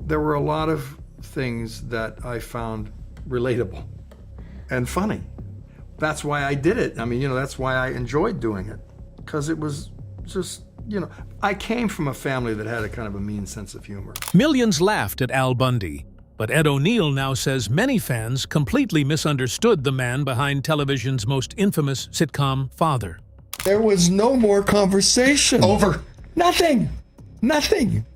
there were a lot of things that I found relatable and funny. That's why I did it. I mean, that's why I enjoyed doing it, because it was just, I came from a family that had a kind of a mean sense of humor. Millions laughed at Al Bundy, but Ed O'Neill now says many fans completely misunderstood the man behind television's most infamous sitcom, Father. There was no more conversation. Over. Nothing.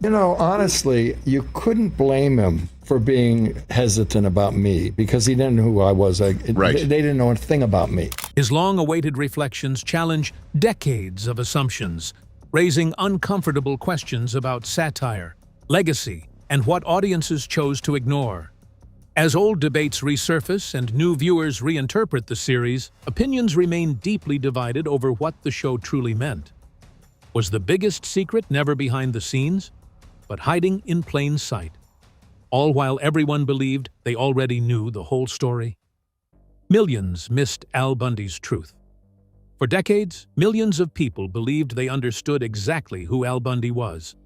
Honestly, you couldn't blame him for being hesitant about me, because he didn't know who I was. Right. They didn't know a thing about me. His long-awaited reflections challenge decades of assumptions, raising uncomfortable questions about satire, legacy, and what audiences chose to ignore. As old debates resurface and new viewers reinterpret the series, opinions remain deeply divided over what the show truly meant. Was the biggest secret never behind the scenes, but hiding in plain sight, all while everyone believed they already knew the whole story? Millions missed Al Bundy's truth. For decades, millions of people believed they understood exactly who Al Bundy was.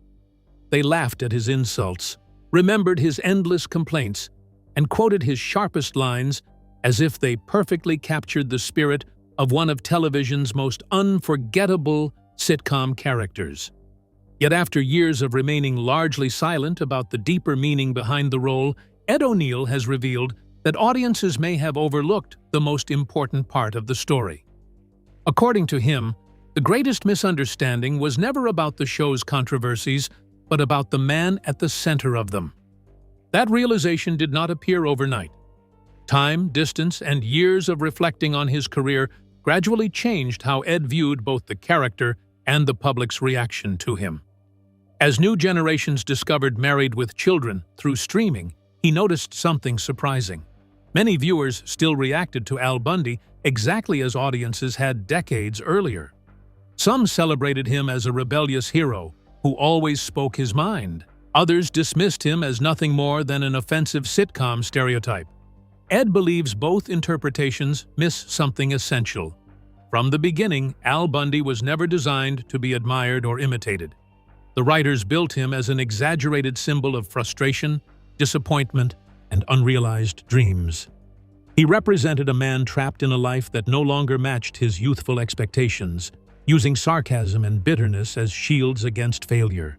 They laughed at his insults, remembered his endless complaints, and quoted his sharpest lines as if they perfectly captured the spirit of one of television's most unforgettable sitcom characters. Yet after years of remaining largely silent about the deeper meaning behind the role, Ed O'Neill has revealed that audiences may have overlooked the most important part of the story. According to him, the greatest misunderstanding was never about the show's controversies, but about the man at the center of them. That realization did not appear overnight. Time, distance, and years of reflecting on his career gradually changed how Ed viewed both the character and the public's reaction to him. As new generations discovered Married with Children through streaming, he noticed something surprising. Many viewers still reacted to Al Bundy exactly as audiences had decades earlier. Some celebrated him as a rebellious hero who always spoke his mind. Others dismissed him as nothing more than an offensive sitcom stereotype. Ed believes both interpretations miss something essential. From the beginning, Al Bundy was never designed to be admired or imitated. The writers built him as an exaggerated symbol of frustration, disappointment, and unrealized dreams. He represented a man trapped in a life that no longer matched his youthful expectations, using sarcasm and bitterness as shields against failure.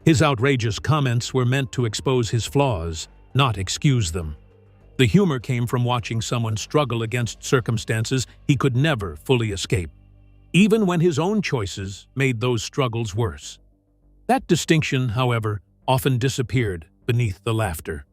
His outrageous comments were meant to expose his flaws, not excuse them. The humor came from watching someone struggle against circumstances he could never fully escape, even when his own choices made those struggles worse. That distinction, however, often disappeared beneath the laughter.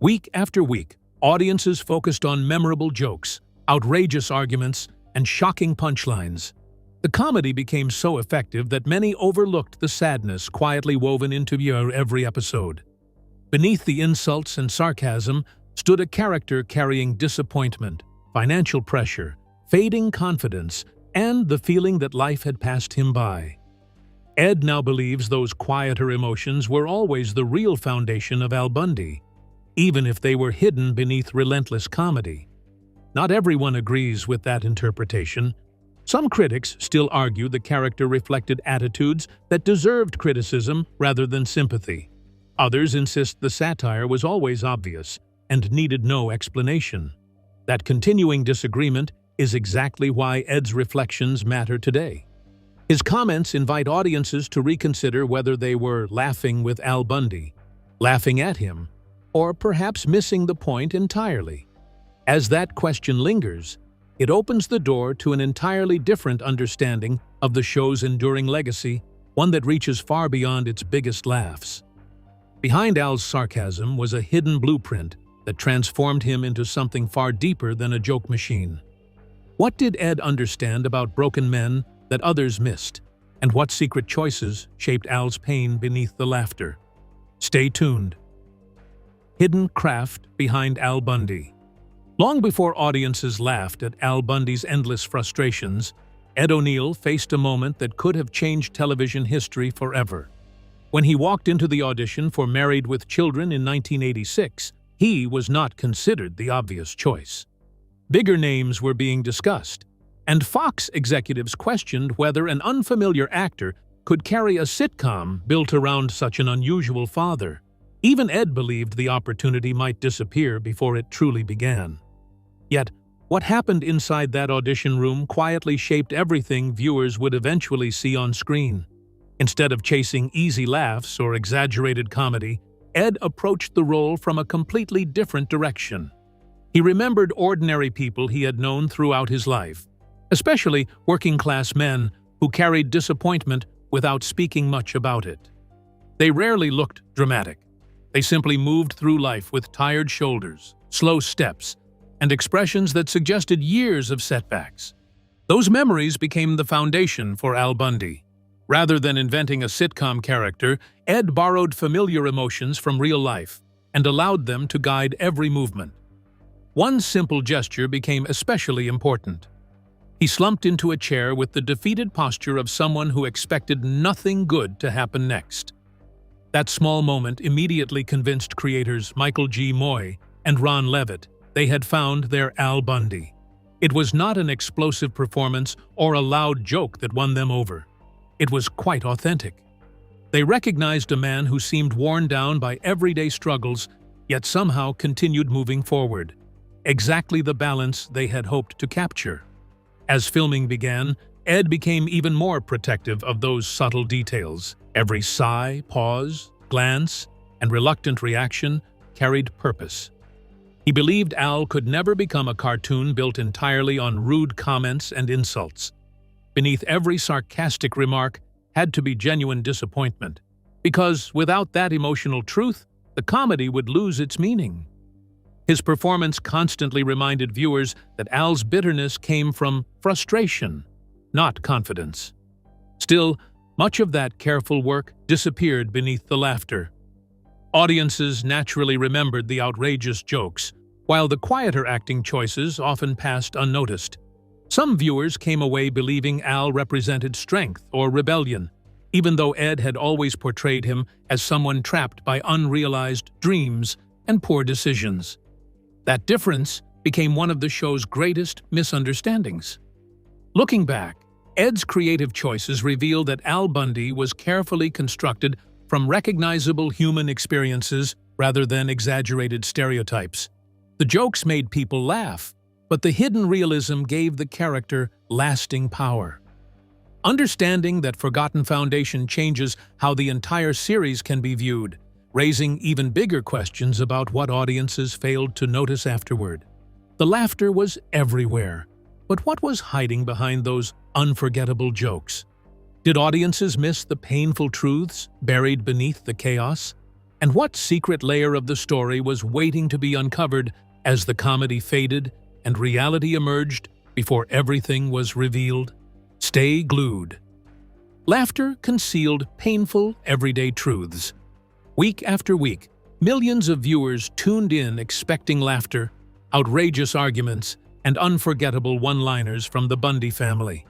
Week after week, audiences focused on memorable jokes, outrageous arguments, and shocking punchlines. The comedy became so effective that many overlooked the sadness quietly woven into every episode. Beneath the insults and sarcasm stood a character carrying disappointment, financial pressure, fading confidence, and the feeling that life had passed him by. Ed now believes those quieter emotions were always the real foundation of Al Bundy, even if they were hidden beneath relentless comedy. Not everyone agrees with that interpretation. Some critics still argue the character reflected attitudes that deserved criticism rather than sympathy. Others insist the satire was always obvious and needed no explanation. That continuing disagreement is exactly why Ed's reflections matter today. His comments invite audiences to reconsider whether they were laughing with Al Bundy, laughing at him, or perhaps missing the point entirely. As that question lingers, it opens the door to an entirely different understanding of the show's enduring legacy, one that reaches far beyond its biggest laughs. Behind Al's sarcasm was a hidden blueprint that transformed him into something far deeper than a joke machine. What did Ed understand about broken men that others missed, and what secret choices shaped Al's pain beneath the laughter? Stay tuned. Hidden craft behind Al Bundy. Long before audiences laughed at Al Bundy's endless frustrations, Ed O'Neill faced a moment that could have changed television history forever. When he walked into the audition for Married with Children in 1986, he was not considered the obvious choice. Bigger names were being discussed, and Fox executives questioned whether an unfamiliar actor could carry a sitcom built around such an unusual father. Even Ed believed the opportunity might disappear before it truly began. Yet, what happened inside that audition room quietly shaped everything viewers would eventually see on screen. Instead of chasing easy laughs or exaggerated comedy, Ed approached the role from a completely different direction. He remembered ordinary people he had known throughout his life, especially working-class men who carried disappointment without speaking much about it. They rarely looked dramatic. They simply moved through life with tired shoulders, slow steps, and expressions that suggested years of setbacks. Those memories became the foundation for Al Bundy. Rather than inventing a sitcom character, Ed borrowed familiar emotions from real life and allowed them to guide every movement. One simple gesture became especially important. He slumped into a chair with the defeated posture of someone who expected nothing good to happen next. That small moment immediately convinced creators Michael G. Moy and Ron Levitt they had found their Al Bundy. It was not an explosive performance or a loud joke that won them over. It was quite authentic. They recognized a man who seemed worn down by everyday struggles, yet somehow continued moving forward. Exactly the balance they had hoped to capture. As filming began, Ed became even more protective of those subtle details. Every sigh, pause, glance, and reluctant reaction carried purpose. He believed Al could never become a cartoon built entirely on rude comments and insults. Beneath every sarcastic remark had to be genuine disappointment, because without that emotional truth, the comedy would lose its meaning. His performance constantly reminded viewers that Al's bitterness came from frustration, not confidence. Still, much of that careful work disappeared beneath the laughter. Audiences naturally remembered the outrageous jokes, while the quieter acting choices often passed unnoticed. Some viewers came away believing Al represented strength or rebellion, even though Ed had always portrayed him as someone trapped by unrealized dreams and poor decisions. That difference became one of the show's greatest misunderstandings. Looking back, Ed's creative choices reveal that Al Bundy was carefully constructed from recognizable human experiences rather than exaggerated stereotypes. The jokes made people laugh, but the hidden realism gave the character lasting power. Understanding that forgotten foundation changes how the entire series can be viewed, raising even bigger questions about what audiences failed to notice afterward. The laughter was everywhere, but what was hiding behind those unforgettable jokes? Did audiences miss the painful truths buried beneath the chaos? And what secret layer of the story was waiting to be uncovered as the comedy faded and reality emerged before everything was revealed? Stay glued. Laughter concealed painful, everyday truths. Week after week, millions of viewers tuned in expecting laughter, outrageous arguments, and unforgettable one-liners from the Bundy family.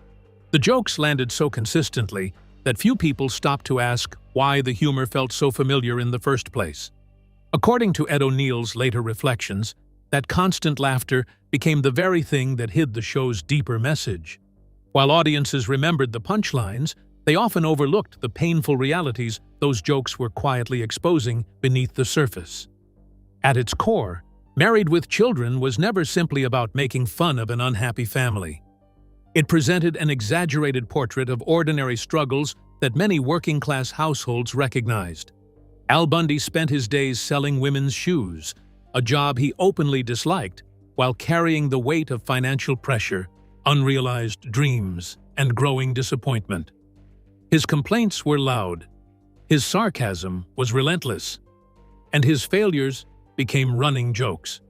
The jokes landed so consistently that few people stopped to ask why the humor felt so familiar in the first place. According to Ed O'Neill's later reflections, that constant laughter became the very thing that hid the show's deeper message. While audiences remembered the punchlines, they often overlooked the painful realities those jokes were quietly exposing beneath the surface. At its core, Married with Children was never simply about making fun of an unhappy family. It presented an exaggerated portrait of ordinary struggles that many working-class households recognized. Al Bundy spent his days selling women's shoes, a job he openly disliked, while carrying the weight of financial pressure, unrealized dreams, and growing disappointment. His complaints were loud, his sarcasm was relentless, and his failures became running jokes.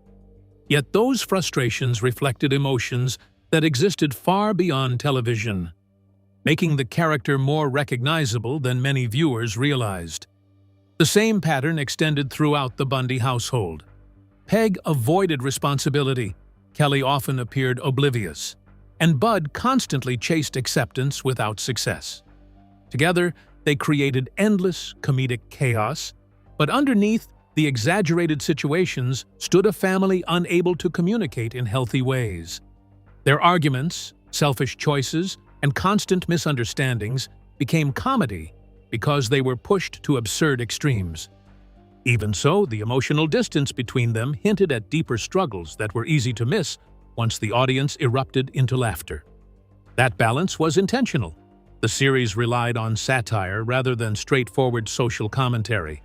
Yet those frustrations reflected emotions that existed far beyond television, making the character more recognizable than many viewers realized. The same pattern extended throughout the Bundy household. Peg avoided responsibility, Kelly often appeared oblivious, and Bud constantly chased acceptance without success. Together, they created endless comedic chaos, but underneath the exaggerated situations stood a family unable to communicate in healthy ways. Their arguments, selfish choices, and constant misunderstandings became comedy because they were pushed to absurd extremes. Even so, the emotional distance between them hinted at deeper struggles that were easy to miss once the audience erupted into laughter. That balance was intentional. The series relied on satire rather than straightforward social commentary.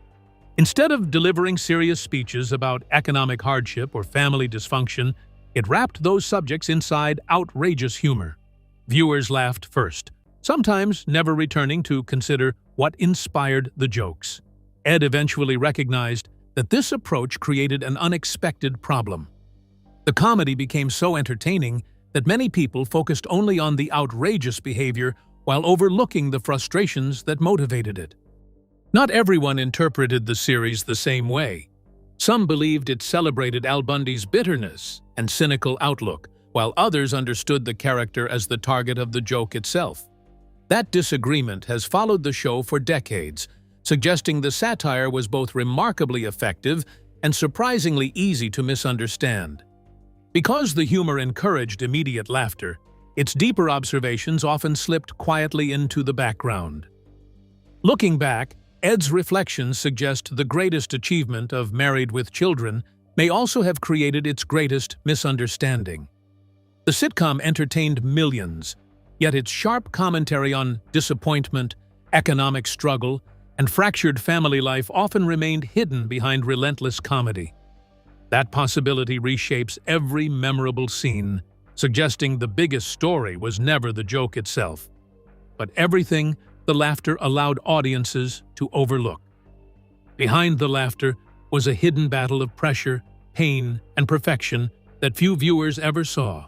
Instead of delivering serious speeches about economic hardship or family dysfunction, it wrapped those subjects inside outrageous humor. Viewers laughed first, sometimes never returning to consider what inspired the jokes. Ed eventually recognized that this approach created an unexpected problem. The comedy became so entertaining that many people focused only on the outrageous behavior while overlooking the frustrations that motivated it. Not everyone interpreted the series the same way. Some believed it celebrated Al Bundy's bitterness and cynical outlook, while others understood the character as the target of the joke itself. That disagreement has followed the show for decades, suggesting the satire was both remarkably effective and surprisingly easy to misunderstand. Because the humor encouraged immediate laughter, its deeper observations often slipped quietly into the background. Looking back, Ed's reflections suggest the greatest achievement of Married with Children may also have created its greatest misunderstanding. The sitcom entertained millions, yet its sharp commentary on disappointment, economic struggle, and fractured family life often remained hidden behind relentless comedy. That possibility reshapes every memorable scene, suggesting the biggest story was never the joke itself, but everything the laughter allowed audiences to overlook. Behind the laughter was a hidden battle of pressure, pain, and perfection that few viewers ever saw.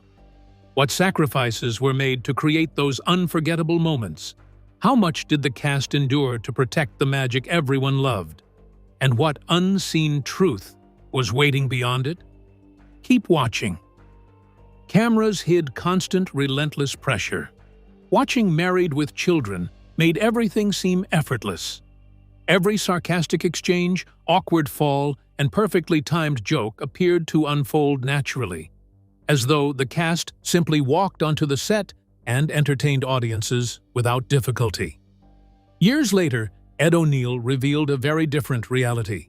What sacrifices were made to create those unforgettable moments? How much did the cast endure to protect the magic everyone loved? And what unseen truth was waiting beyond it? Keep watching. Cameras hid constant, relentless pressure. Watching Married with Children made everything seem effortless. Every sarcastic exchange, awkward fall, and perfectly timed joke appeared to unfold naturally, as though the cast simply walked onto the set and entertained audiences without difficulty. Years later, Ed O'Neill revealed a very different reality.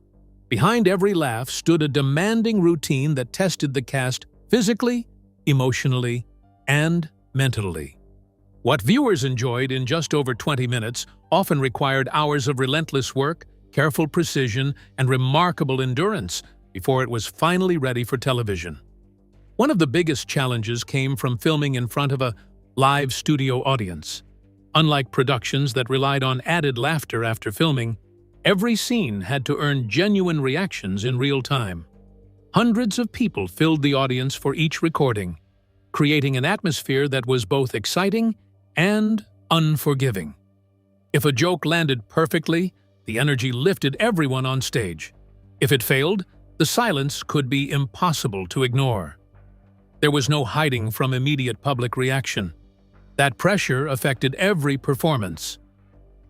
Behind every laugh stood a demanding routine that tested the cast physically, emotionally, and mentally. What viewers enjoyed in just over 20 minutes often required hours of relentless work, careful precision, and remarkable endurance before it was finally ready for television. One of the biggest challenges came from filming in front of a live studio audience. Unlike productions that relied on added laughter after filming, every scene had to earn genuine reactions in real time. Hundreds of people filled the audience for each recording, creating an atmosphere that was both exciting and unforgiving. If a joke landed perfectly, the energy lifted everyone on stage. If it failed, the silence could be impossible to ignore. There was no hiding from immediate public reaction. That pressure affected every performance.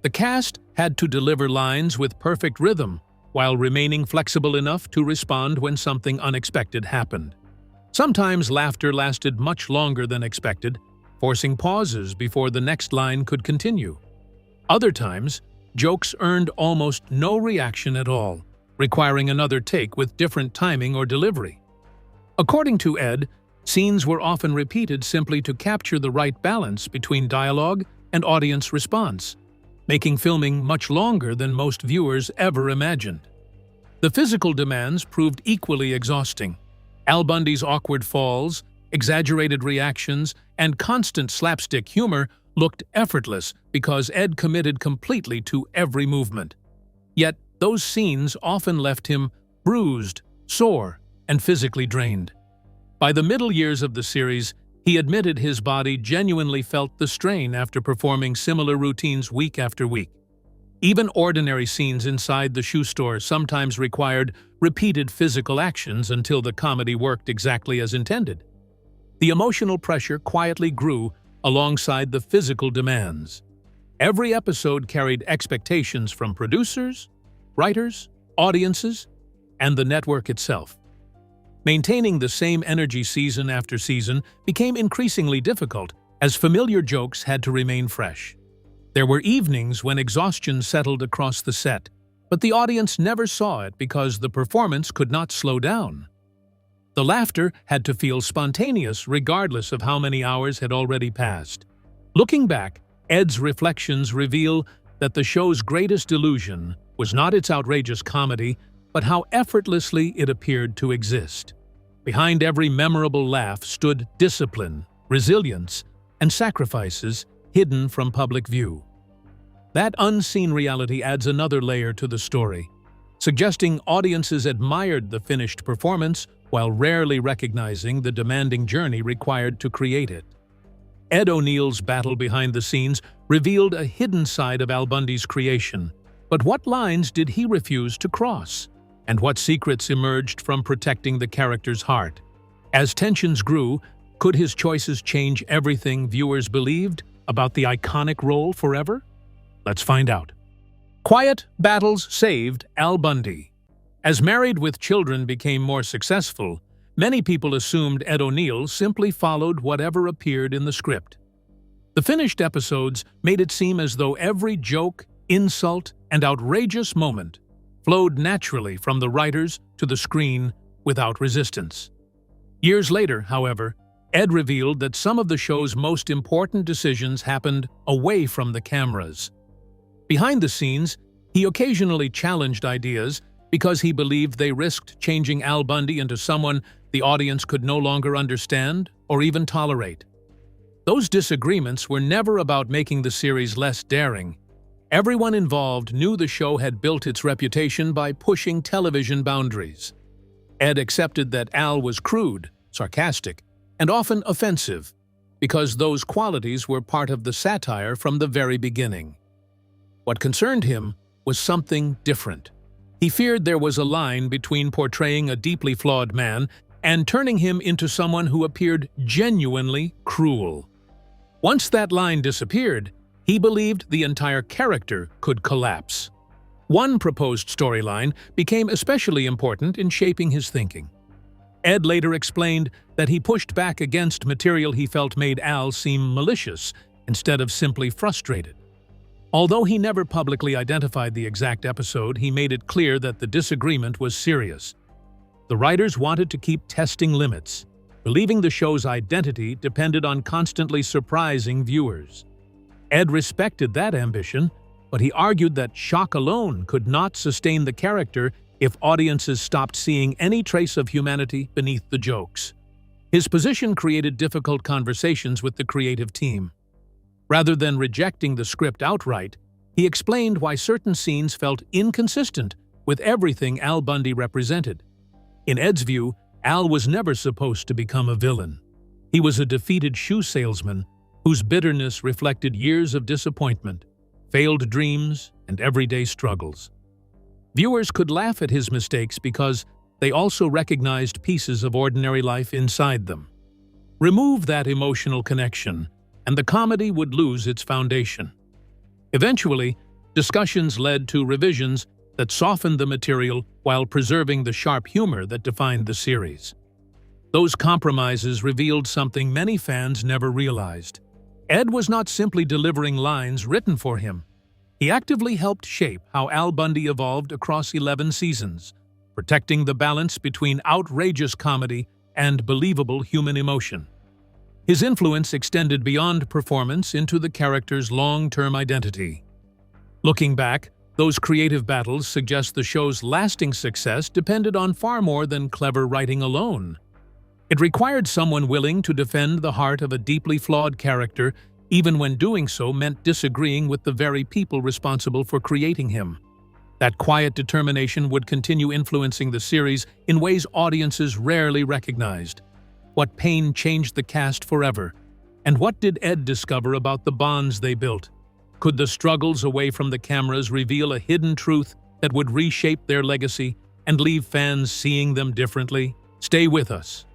The cast had to deliver lines with perfect rhythm while remaining flexible enough to respond when something unexpected happened. Sometimes laughter lasted much longer than expected, forcing pauses before the next line could continue. Other times, jokes earned almost no reaction at all, requiring another take with different timing or delivery. According to Ed, scenes were often repeated simply to capture the right balance between dialogue and audience response, making filming much longer than most viewers ever imagined. The physical demands proved equally exhausting. Al Bundy's awkward falls, exaggerated reactions, and constant slapstick humor looked effortless because Ed committed completely to every movement. Yet, those scenes often left him bruised, sore, and physically drained. By the middle years of the series, he admitted his body genuinely felt the strain after performing similar routines week after week. Even ordinary scenes inside the shoe store sometimes required repeated physical actions until the comedy worked exactly as intended. The emotional pressure quietly grew alongside the physical demands. Every episode carried expectations from producers, writers, audiences, and the network itself. Maintaining the same energy season after season became increasingly difficult as familiar jokes had to remain fresh. There were evenings when exhaustion settled across the set, But the audience never saw it because the performance could not slow down. The laughter had to feel spontaneous regardless of how many hours had already passed. Looking back, Ed's reflections reveal that the show's greatest illusion was not its outrageous comedy, but how effortlessly it appeared to exist. Behind every memorable laugh stood discipline, resilience, and sacrifices hidden from public view. That unseen reality adds another layer to the story, suggesting audiences admired the finished performance while rarely recognizing the demanding journey required to create it. Ed O'Neill's battle behind the scenes revealed a hidden side of Al Bundy's creation. But what lines did he refuse to cross? And what secrets emerged from protecting the character's heart? As tensions grew, could his choices change everything viewers believed about the iconic role forever? Let's find out. Quiet battles saved Al Bundy. As Married with Children became more successful, many people assumed Ed O'Neill simply followed whatever appeared in the script. The finished episodes made it seem as though every joke, insult, and outrageous moment flowed naturally from the writers to the screen without resistance. Years later, however, Ed revealed that some of the show's most important decisions happened away from the cameras. Behind the scenes, he occasionally challenged ideas because he believed they risked changing Al Bundy into someone the audience could no longer understand or even tolerate. Those disagreements were never about making the series less daring. Everyone involved knew the show had built its reputation by pushing television boundaries. Ed accepted that Al was crude, sarcastic, and often offensive, because those qualities were part of the satire from the very beginning. What concerned him was something different. He feared there was a line between portraying a deeply flawed man and turning him into someone who appeared genuinely cruel. Once that line disappeared, he believed the entire character could collapse. One proposed storyline became especially important in shaping his thinking. Ed later explained that he pushed back against material he felt made Al seem malicious instead of simply frustrated. Although he never publicly identified the exact episode, he made it clear that the disagreement was serious. The writers wanted to keep testing limits, believing the show's identity depended on constantly surprising viewers. Ed respected that ambition, but he argued that shock alone could not sustain the character if audiences stopped seeing any trace of humanity beneath the jokes. His position created difficult conversations with the creative team. Rather than rejecting the script outright, he explained why certain scenes felt inconsistent with everything Al Bundy represented. In Ed's view, Al was never supposed to become a villain. He was a defeated shoe salesman whose bitterness reflected years of disappointment, failed dreams, and everyday struggles. Viewers could laugh at his mistakes because they also recognized pieces of ordinary life inside them. Remove that emotional connection, and the comedy would lose its foundation. Eventually, discussions led to revisions that softened the material while preserving the sharp humor that defined the series. Those compromises revealed something many fans never realized. Ed was not simply delivering lines written for him. He actively helped shape how Al Bundy evolved across 11 seasons, protecting the balance between outrageous comedy and believable human emotion. His influence extended beyond performance into the character's long-term identity. Looking back, those creative battles suggest the show's lasting success depended on far more than clever writing alone. It required someone willing to defend the heart of a deeply flawed character, even when doing so meant disagreeing with the very people responsible for creating him. That quiet determination would continue influencing the series in ways audiences rarely recognized. What pain changed the cast forever? And what did Ed discover about the bonds they built? Could the struggles away from the cameras reveal a hidden truth that would reshape their legacy and leave fans seeing them differently? Stay with us.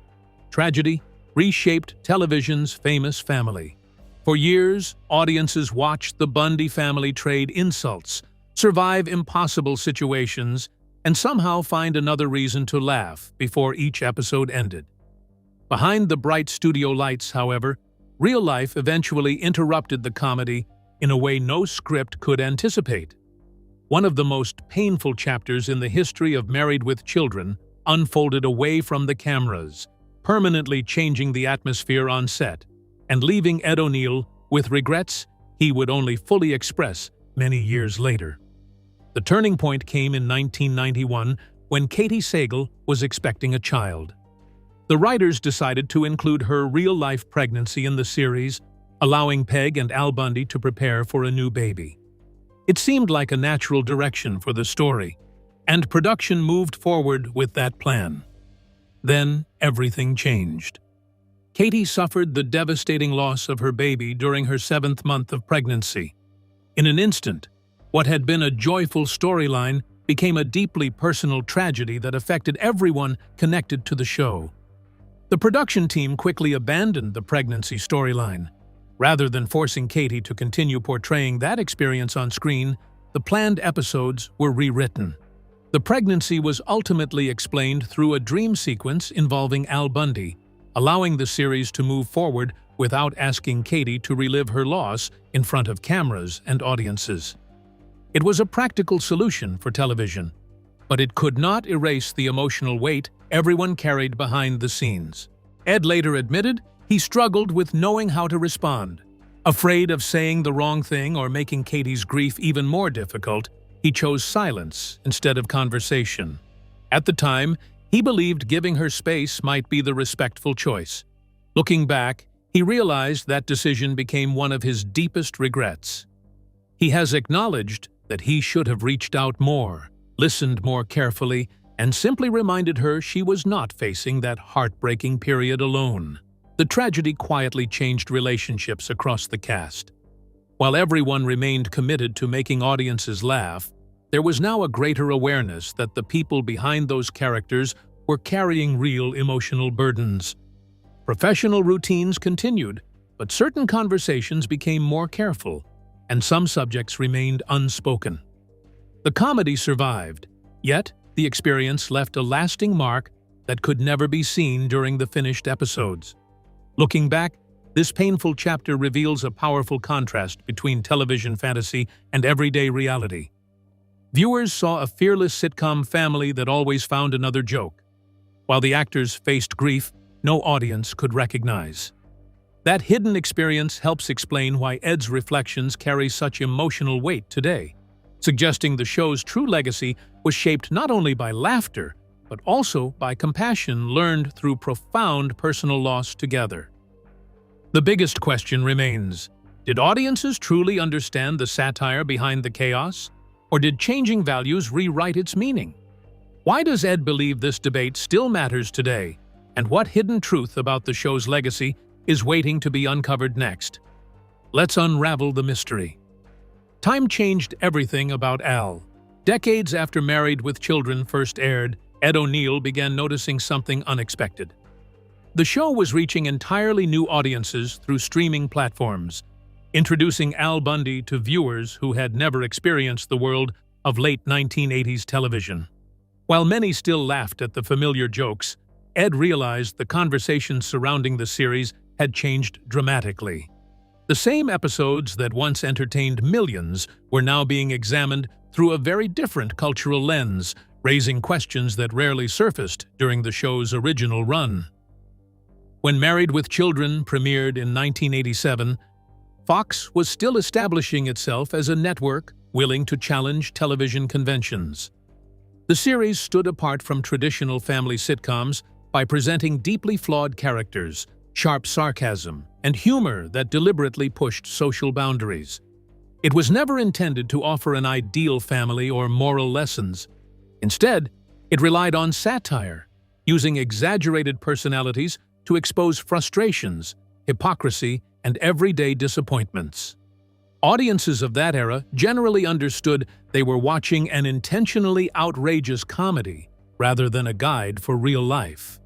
Tragedy reshaped television's famous family. For years, audiences watched the Bundy family trade insults, survive impossible situations, and somehow find another reason to laugh before each episode ended. Behind the bright studio lights, however, real life eventually interrupted the comedy in a way no script could anticipate. one of the most painful chapters in the history of Married with Children unfolded away from the cameras, permanently changing the atmosphere on set and leaving Ed O'Neill with regrets he would only fully express many years later. The turning point came in 1991 when Katie Sagal was expecting a child. The writers decided to include her real-life pregnancy in the series, allowing Peg and Al Bundy to prepare for a new baby. It seemed like a natural direction for the story, and production moved forward with that plan. Then everything changed. Katie suffered the devastating loss of her baby during her 7th month of pregnancy. In an instant, what had been a joyful storyline became a deeply personal tragedy that affected everyone connected to the show. The production team quickly abandoned the pregnancy storyline. Rather than forcing Katie to continue portraying that experience on screen, the planned episodes were rewritten. The pregnancy was ultimately explained through a dream sequence involving Al Bundy, allowing the series to move forward without asking Katie to relive her loss in front of cameras and audiences. It was a practical solution for television, but it could not erase the emotional weight everyone carried behind the scenes. Ed later admitted he struggled with knowing how to respond. Afraid of saying the wrong thing or making Katie's grief even more difficult, he chose silence instead of conversation. At the time, he believed giving her space might be the respectful choice. Looking back, he realized that decision became one of his deepest regrets. He has acknowledged that he should have reached out more, listened more carefully, and simply reminded her she was not facing that heartbreaking period alone. The tragedy quietly changed relationships across the cast. While everyone remained committed to making audiences laugh, there was now a greater awareness that the people behind those characters were carrying real emotional burdens. Professional routines continued, but certain conversations became more careful, and some subjects remained unspoken. The comedy survived, yet the experience left a lasting mark that could never be seen during the finished episodes. Looking back, this painful chapter reveals a powerful contrast between television fantasy and everyday reality. Viewers saw a fearless sitcom family that always found another joke, while the actors faced grief no audience could recognize. That hidden experience helps explain why Ed's reflections carry such emotional weight today, suggesting the show's true legacy was shaped not only by laughter, but also by compassion learned through profound personal loss together. The biggest question remains: did audiences truly understand the satire behind the chaos, or did changing values rewrite its meaning? Why does Ed believe this debate still matters today, and what hidden truth about the show's legacy is waiting to be uncovered next? Let's unravel the mystery. Time changed everything about Al. Decades after Married with Children first aired, Ed O'Neill began noticing something unexpected. The show was reaching entirely new audiences through streaming platforms, introducing Al Bundy to viewers who had never experienced the world of late 1980s television. While many still laughed at the familiar jokes, Ed realized the conversations surrounding the series had changed dramatically. The same episodes that once entertained millions were now being examined through a very different cultural lens, raising questions that rarely surfaced during the show's original run. When Married with Children premiered in 1987, Fox was still establishing itself as a network willing to challenge television conventions. The series stood apart from traditional family sitcoms by presenting deeply flawed characters, sharp sarcasm, and humor that deliberately pushed social boundaries. It was never intended to offer an ideal family or moral lessons. Instead, it relied on satire, using exaggerated personalities to expose frustrations, hypocrisy, and everyday disappointments. Audiences of that era generally understood they were watching an intentionally outrageous comedy rather than a guide for real life.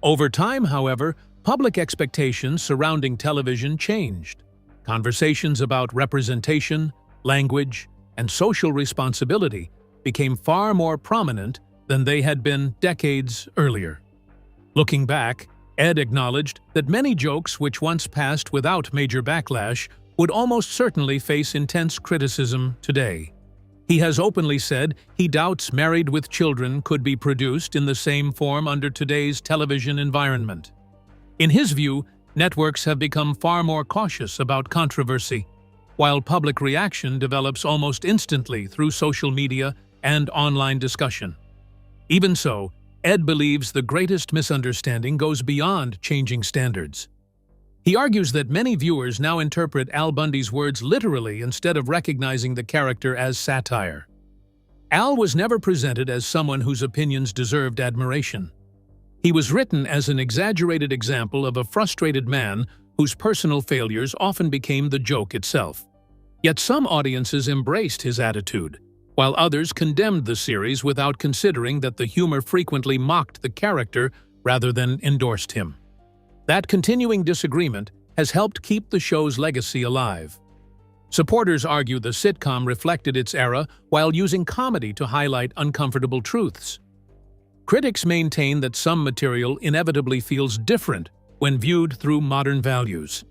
Over time, however, public expectations surrounding television changed. Conversations about representation, language, and social responsibility became far more prominent than they had been decades earlier. Looking back, Ed acknowledged that many jokes which once passed without major backlash would almost certainly face intense criticism today. He has openly said he doubts Married with Children could be produced in the same form under today's television environment. In his view, networks have become far more cautious about controversy, while public reaction develops almost instantly through social media and online discussion. Even so, Ed believes the greatest misunderstanding goes beyond changing standards. He argues that many viewers now interpret Al Bundy's words literally instead of recognizing the character as satire. Al was never presented as someone whose opinions deserved admiration. He was written as an exaggerated example of a frustrated man whose personal failures often became the joke itself. Yet some audiences embraced his attitude, while others condemned the series without considering that the humor frequently mocked the character rather than endorsed him. That continuing disagreement has helped keep the show's legacy alive. Supporters argue the sitcom reflected its era while using comedy to highlight uncomfortable truths. Critics maintain that some material inevitably feels different when viewed through modern values.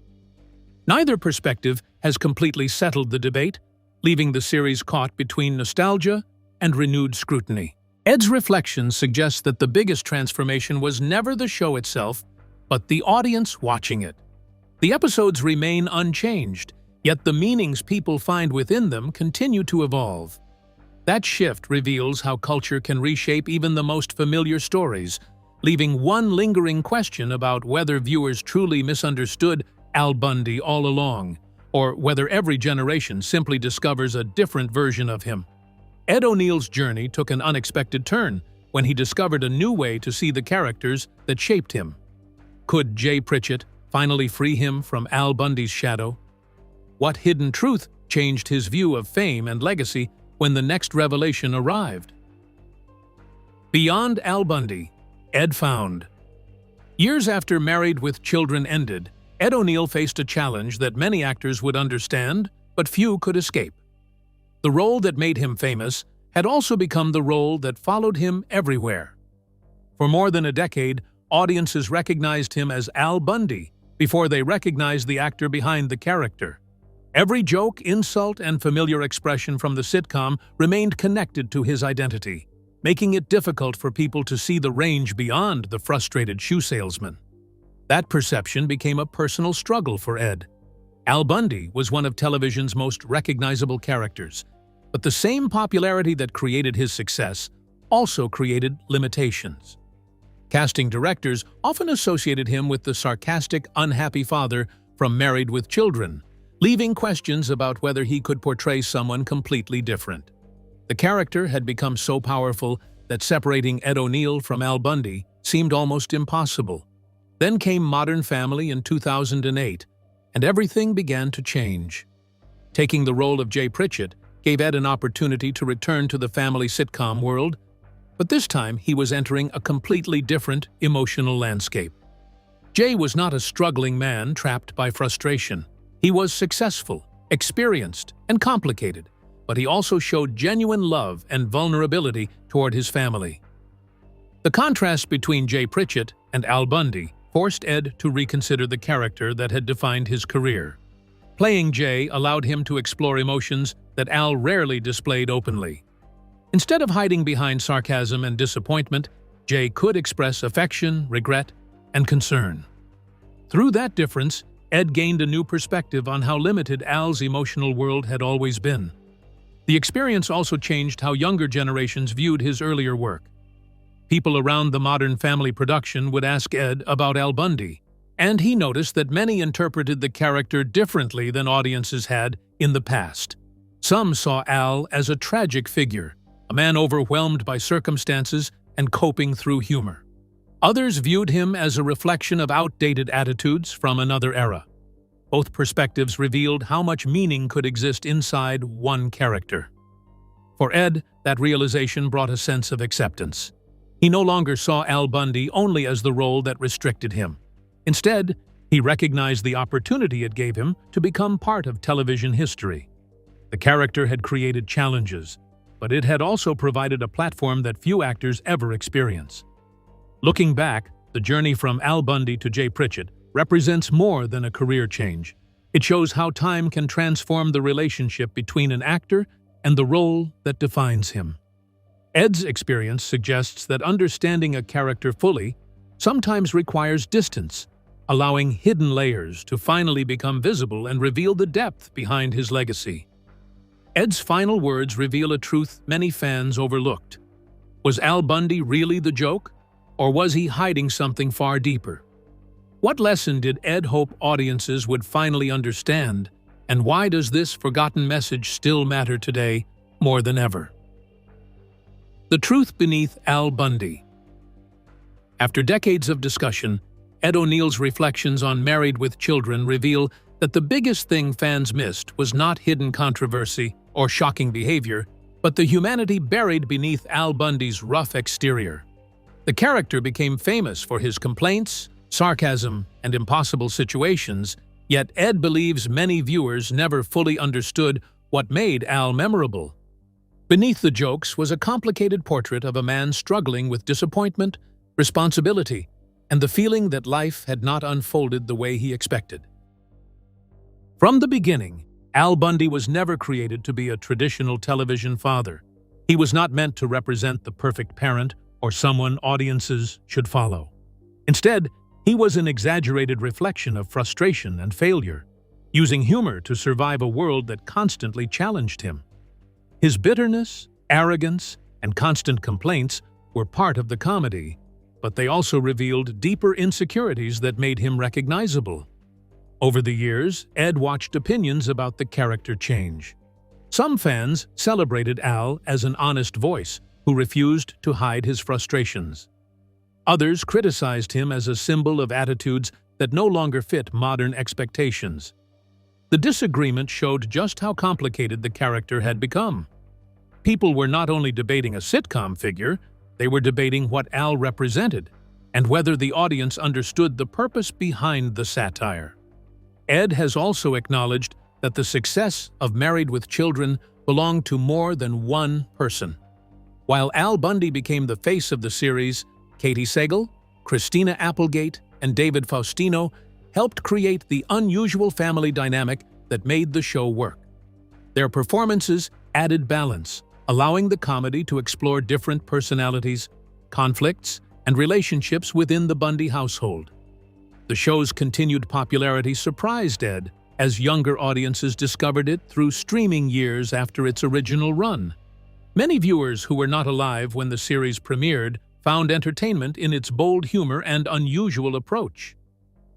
Neither perspective has completely settled the debate, leaving the series caught between nostalgia and renewed scrutiny. Ed's reflections suggest that the biggest transformation was never the show itself, but the audience watching it. The episodes remain unchanged, yet the meanings people find within them continue to evolve. That shift reveals how culture can reshape even the most familiar stories, leaving one lingering question about whether viewers truly misunderstood Al Bundy all along, or whether every generation simply discovers a different version of him. Ed O'Neill's journey took an unexpected turn when he discovered a new way to see the characters that shaped him. Could Jay Pritchett finally free him from Al Bundy's shadow? What hidden truth changed his view of fame and legacy when the next revelation arrived? Beyond Al Bundy, Ed found. Years after Married with Children ended, Ed O'Neill faced a challenge that many actors would understand, but few could escape. The role that made him famous had also become the role that followed him everywhere. For more than a decade, audiences recognized him as Al Bundy before they recognized the actor behind the character. Every joke, insult, and familiar expression from the sitcom remained connected to his identity, making it difficult for people to see the range beyond the frustrated shoe salesman. That perception became a personal struggle for Ed. Al Bundy was one of television's most recognizable characters, but the same popularity that created his success also created limitations. Casting directors often associated him with the sarcastic, unhappy father from Married with Children, leaving questions about whether he could portray someone completely different. The character had become so powerful that separating Ed O'Neill from Al Bundy seemed almost impossible. Then came Modern Family in 2008, and everything began to change. Taking the role of Jay Pritchett gave Ed an opportunity to return to the family sitcom world, but this time he was entering a completely different emotional landscape. Jay was not a struggling man trapped by frustration. He was successful, experienced, and complicated, but he also showed genuine love and vulnerability toward his family. The contrast between Jay Pritchett and Al Bundy forced Ed to reconsider the character that had defined his career. Playing Jay allowed him to explore emotions that Al rarely displayed openly. Instead of hiding behind sarcasm and disappointment, Jay could express affection, regret, and concern. Through that difference, Ed gained a new perspective on how limited Al's emotional world had always been. The experience also changed how younger generations viewed his earlier work. People around the Modern Family production would ask Ed about Al Bundy, and he noticed that many interpreted the character differently than audiences had in the past. Some saw Al as a tragic figure, a man overwhelmed by circumstances and coping through humor. Others viewed him as a reflection of outdated attitudes from another era. Both perspectives revealed how much meaning could exist inside one character. For Ed, that realization brought a sense of acceptance. He no longer saw Al Bundy only as the role that restricted him. Instead, he recognized the opportunity it gave him to become part of television history. The character had created challenges, but it had also provided a platform that few actors ever experience. Looking back, the journey from Al Bundy to Jay Pritchett represents more than a career change. It shows how time can transform the relationship between an actor and the role that defines him. Ed's experience suggests that understanding a character fully sometimes requires distance, allowing hidden layers to finally become visible and reveal the depth behind his legacy. Ed's final words reveal a truth many fans overlooked. Was Al Bundy really the joke, or was he hiding something far deeper? What lesson did Ed hope audiences would finally understand, and why does this forgotten message still matter today more than ever? The truth beneath Al Bundy. After decades of discussion, Ed O'Neill's reflections on Married with Children reveal that the biggest thing fans missed was not hidden controversy or shocking behavior, but the humanity buried beneath Al Bundy's rough exterior. The character became famous for his complaints, sarcasm, and impossible situations, yet Ed believes many viewers never fully understood what made Al memorable. Beneath the jokes was a complicated portrait of a man struggling with disappointment, responsibility, and the feeling that life had not unfolded the way he expected. From the beginning, Al Bundy was never created to be a traditional television father. He was not meant to represent the perfect parent or someone audiences should follow. Instead, he was an exaggerated reflection of frustration and failure, using humor to survive a world that constantly challenged him. His bitterness, arrogance, and constant complaints were part of the comedy, but they also revealed deeper insecurities that made him recognizable. Over the years, Ed watched opinions about the character change. Some fans celebrated Al as an honest voice who refused to hide his frustrations. Others criticized him as a symbol of attitudes that no longer fit modern expectations. The disagreement showed just how complicated the character had become. People were not only debating a sitcom figure, they were debating what Al represented and whether the audience understood the purpose behind the satire. Ed has also acknowledged that the success of Married with Children belonged to more than one person. While Al Bundy became the face of the series, Katie Sagal, Christina Applegate, and David Faustino helped create the unusual family dynamic that made the show work. Their performances added balance, allowing the comedy to explore different personalities, conflicts, and relationships within the Bundy household. The show's continued popularity surprised Ed as younger audiences discovered it through streaming years after its original run. Many viewers who were not alive when the series premiered found entertainment in its bold humor and unusual approach.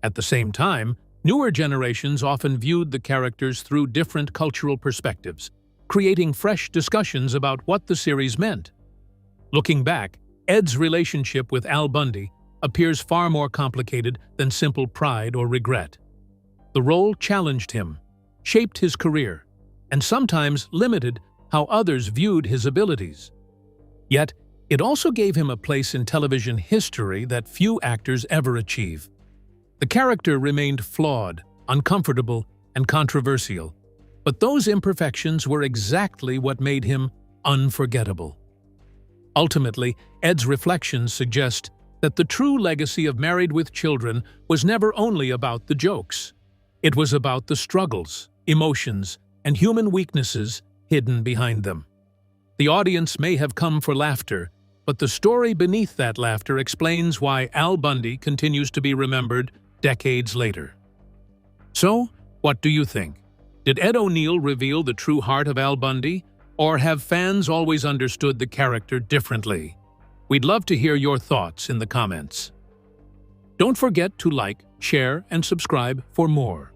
At the same time, newer generations often viewed the characters through different cultural perspectives, creating fresh discussions about what the series meant. Looking back, Ed's relationship with Al Bundy appears far more complicated than simple pride or regret. The role challenged him, shaped his career, and sometimes limited how others viewed his abilities. Yet, it also gave him a place in television history that few actors ever achieve. The character remained flawed, uncomfortable, and controversial, but those imperfections were exactly what made him unforgettable. Ultimately, Ed's reflections suggest that the true legacy of Married with Children was never only about the jokes. It was about the struggles, emotions, and human weaknesses hidden behind them. The audience may have come for laughter, but the story beneath that laughter explains why Al Bundy continues to be remembered decades later. So, what do you think? Did Ed O'Neill reveal the true heart of Al Bundy, or have fans always understood the character differently? We'd love to hear your thoughts in the comments. Don't forget to like, share, and subscribe for more.